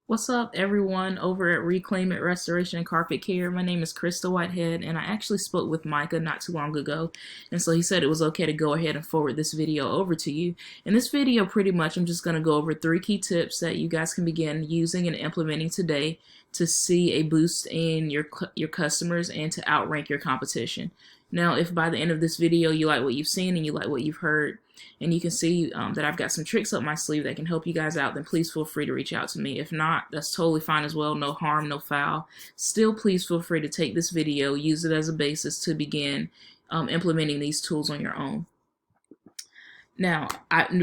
What's up, everyone, over at Reclaim It Restoration and Carpet Care? My name is Christa Whitehead, and I actually spoke with Micah not too long ago, and so he said it was okay to go ahead and forward this video over to you. In this video, pretty much, I'm just going to go over 3 key tips that you guys can begin using and implementing today to see a boost in your customers and to outrank your competition. Now, if by the end of this video you like what you've seen and you like what you've heard, and you can see that I've got some tricks up my sleeve that can help you guys out, then please feel free to reach out to me. If not, that's totally fine as well. No harm, no foul. Still, please feel free to take this video, use it as a basis to begin implementing these tools on your own. Now,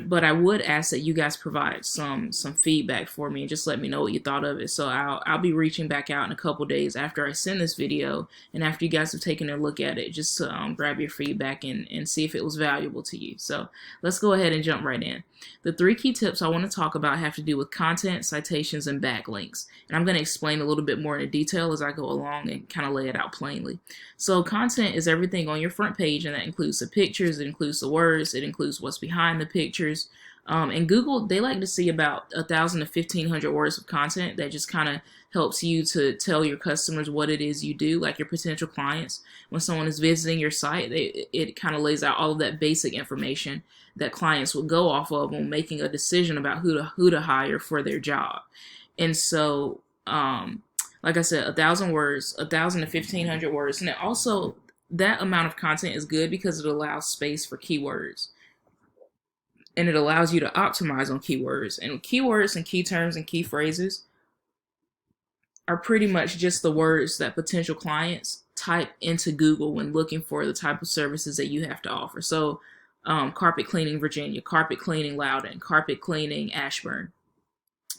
but I would ask that you guys provide some feedback for me and just let me know what you thought of it. So I'll be reaching back out in a couple days after I send this video and after you guys have taken a look at it, just to grab your feedback and see if it was valuable to you. So let's go ahead and jump right in. The 3 key tips I want to talk about have to do with content, citations, and backlinks. And I'm going to explain a little bit more in detail as I go along and kind of lay it out plainly. So content is everything on your front page, and that includes the pictures, it includes the words, it includes what's behind the pictures. And Google, they like to see about 1,000 to 1,500 words of content that just kind of helps you to tell your customers what it is you do, like your potential clients. When someone is visiting your site, it kind of lays out all of that basic information that clients will go off of when making a decision about who to hire for their job. And so, like I said, 1,000 words, 1,000 to 1,500 words, and also that amount of content is good because it allows space for keywords. And it allows you to optimize on keywords. And keywords and key terms and key phrases are pretty much just the words that potential clients type into Google when looking for the type of services that you have to offer. So carpet cleaning Virginia, carpet cleaning Loudon, carpet cleaning Ashburn.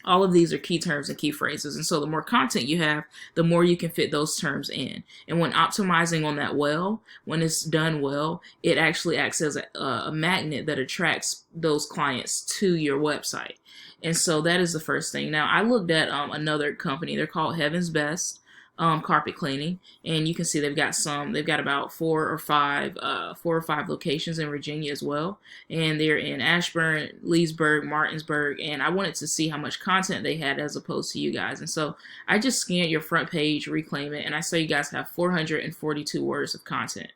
All of these are key terms and key phrases. And so the more content you have, the more you can fit those terms in. And when optimizing on that well, when it's done well, it actually acts as a magnet that attracts those clients to your website. And so that is the first thing. Now, I looked at another company. They're called Heaven's Best Carpet Cleaning, and you can see they've got about four or five locations in Virginia as well, and they're in Ashburn, Leesburg, Martinsburg, and I wanted to see how much content they had as opposed to you guys. And so I just scanned your front page, Reclaim It, and I saw you guys have 442 words of content.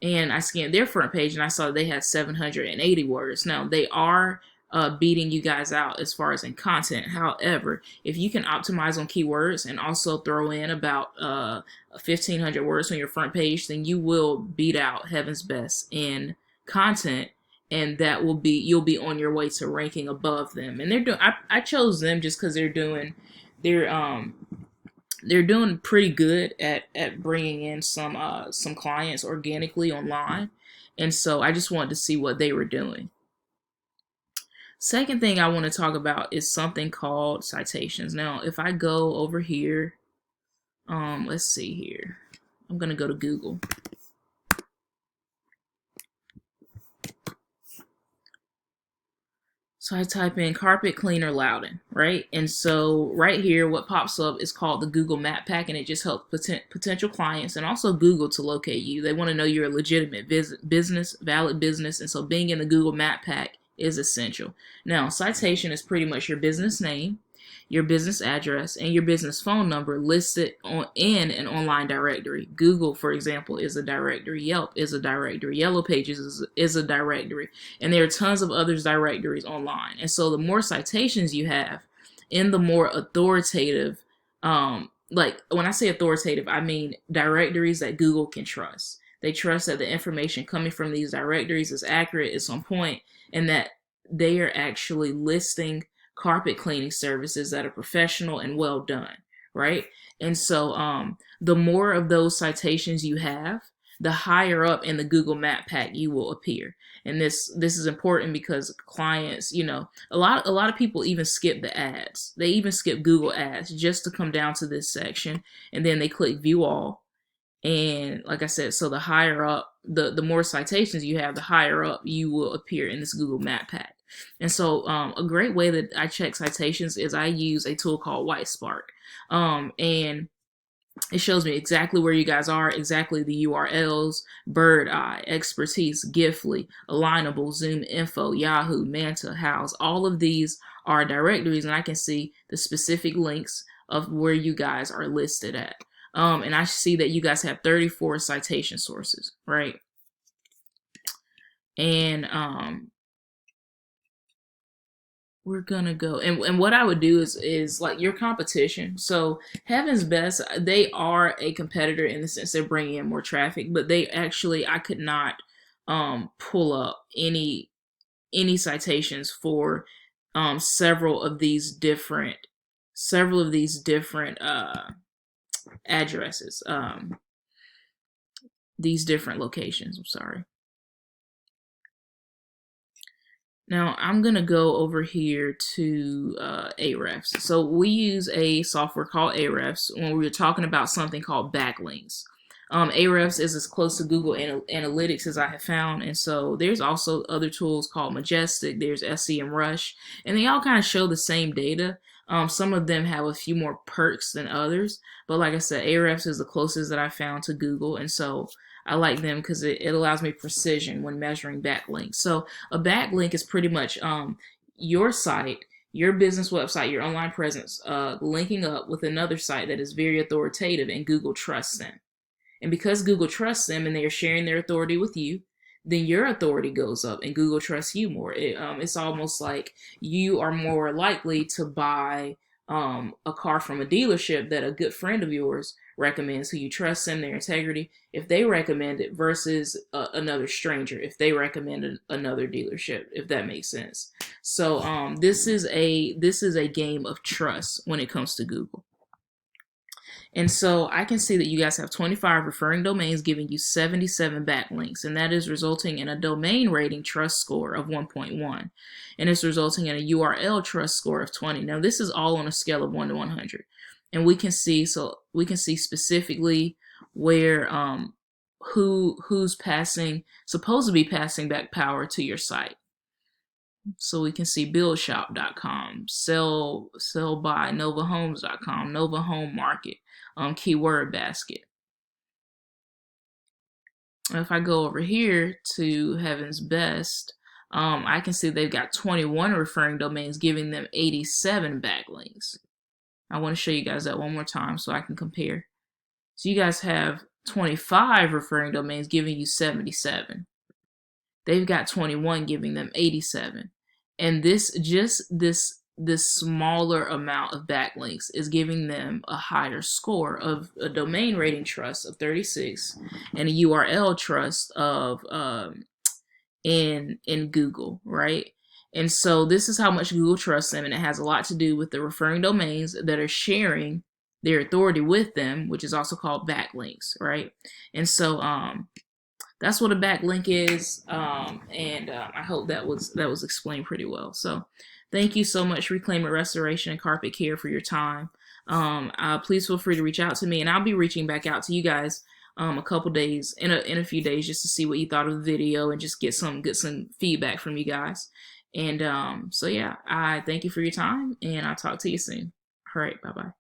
And I scanned their front page and I saw they had 780 words. Now, they are beating you guys out as far as in content. However, if you can optimize on keywords and also throw in about 1,500 words on your front page, then you will beat out Heaven's Best in content, and that will be, you'll be on your way to ranking above them. And they're doing, I chose them just because they're doing pretty good at bringing in some clients organically online, and so I just wanted to see what they were doing. Second thing I want to talk about is something called citations. Now, if I go over here, let's see here. I'm going to go to Google. So I type in carpet cleaner Loudon, right? And so right here, what pops up is called the Google Map Pack, and it just helps potential clients and also Google to locate you. They want to know you're a legitimate business, valid business, and so being in the Google Map Pack is essential. Now, citation is pretty much your business name, your business address, and your business phone number listed in an online directory. Google, for example, is a directory. Yelp is a directory. Yellow Pages is a directory. And there are tons of other directories online. And so the more citations you have in the more authoritative, like when I say authoritative, I mean directories that Google can trust. They trust that the information coming from these directories is accurate, it's on point, and that they are actually listing carpet cleaning services that are professional and well done, right? And so the more of those citations you have, the higher up in the Google Map Pack you will appear. And this is important because clients, you know, a lot of people even skip the ads. They even skip Google ads just to come down to this section, and then they click view all. And like I said, so the higher up, the more citations you have, the higher up you will appear in this Google Map Pack. And so a great way that I check citations is I use a tool called WhiteSpark. And it shows me exactly where you guys are, exactly the URLs, Bird Eye, Expertise, Giftly, Alignable, Zoom Info, Yahoo, Manta, House. All of these our directories, and I can see the specific links of where you guys are listed at. And I see that you guys have 34 citation sources, right? And we're gonna go, and what I would do is like your competition. So Heaven's Best, they are a competitor in the sense they're bringing in more traffic, but they actually, I could not pull up any citations for several of these different addresses, these different locations. I'm sorry. Now I'm gonna go over here to Ahrefs. So we use a software called Ahrefs when we were talking about something called backlinks. Ahrefs is as close to Google Analytics as I have found, and so there's also other tools called Majestic, there's SEMrush, and they all kind of show the same data. Some of them have a few more perks than others, but like I said, Ahrefs is the closest that I found to Google, and so I like them because it allows me precision when measuring backlinks. So a backlink is pretty much your site, your business website, your online presence, linking up with another site that is very authoritative and Google trusts them. And because Google trusts them and they are sharing their authority with you, then your authority goes up and Google trusts you more. It's almost like you are more likely to buy a car from a dealership that a good friend of yours recommends, who you trust them, their integrity, if they recommend it, versus another stranger if they recommend another dealership, if that makes sense. So this is a game of trust when it comes to Google. And so I can see that you guys have 25 referring domains giving you 77 backlinks, and that is resulting in a domain rating trust score of 1.1, and it's resulting in a URL trust score of 20. Now this is all on a scale of 1 to 100, and we can see specifically where who's supposed to be passing back power to your site. So we can see buildshop.com, sell by novahomes.com, Nova Home Market, keyword basket. If I go over here to Heaven's Best, I can see they've got 21 referring domains giving them 87 backlinks. I want to show you guys that one more time so I can compare. So you guys have 25 referring domains giving you 77. They've got 21 giving them 87. And this smaller amount of backlinks is giving them a higher score of a domain rating trust of 36 and a URL trust of in Google, right? And so this is how much Google trusts them, and it has a lot to do with the referring domains that are sharing their authority with them, which is also called backlinks, right? And so that's what a backlink is, and I hope that was explained pretty well. So thank you so much, Reclaim It Restoration and Carpet Care, for your time. Please feel free to reach out to me, and I'll be reaching back out to you guys a couple days, in a few days, just to see what you thought of the video and just get some feedback from you guys. And so yeah, I thank you for your time, and I'll talk to you soon. All right, bye-bye.